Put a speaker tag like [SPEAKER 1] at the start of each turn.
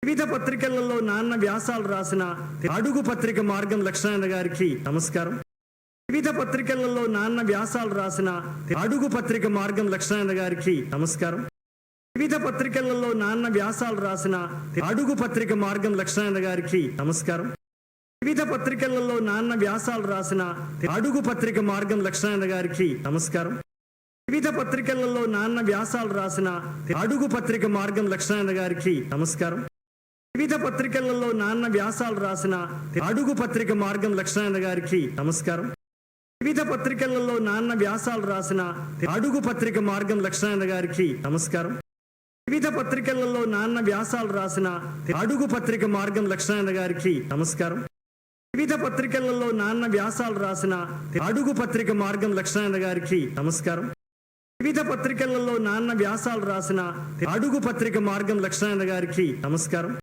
[SPEAKER 1] వివిధ పత్రికలలో నాన్న వ్యాసాలు రాసిన అడుగు పత్రిక మార్గం లక్ష్మణ గారికి నమస్కారం. వివిధ పత్రికలలో నాన్న వ్యాసాలు రాసిన అడుగు పత్రిక మార్గం లక్ష్మణ గారికి నమస్కారం. వివిధ పత్రికలలో నాన్న వ్యాసాలు రాసిన అడుగు పత్రిక మార్గం లక్ష్మణ గారికి నమస్కారం. వివిధ పత్రికలలో నాన్న వ్యాసాలు రాసిన అడుగు పత్రిక మార్గం లక్ష్మణ గారికి నమస్కారం. వివిధ పత్రికలలో నాన్న వ్యాసాలు రాసిన అడుగు పత్రిక మార్గం లక్ష్మణ గారికి నమస్కారం. వివిధ పత్రికలలో నాన్న వ్యాసాలు రాసిన అడుగు పత్రిక మార్గం లక్ష్మణ గారికి నమస్కారం. వివిధ పత్రికలలో నాన్న వ్యాసాలు రాసిన అడుగు పత్రిక మార్గం లక్ష్మణ గారికి నమస్కారం. వివిధ పత్రికలలో నాన్న వ్యాసాలు రాసిన అడుగు పత్రిక మార్గం లక్ష్మణ గారికి నమస్కారం. వివిధ పత్రికలలో నాన్న వ్యాసాలు రాసిన అడుగు పత్రిక మార్గం లక్ష్మణ గారికి నమస్కారం. వివిధ పత్రికలలో నాన్న వ్యాసాలు రాసిన అడుగు పత్రిక మార్గం లక్ష్మణ గారికి నమస్కారం.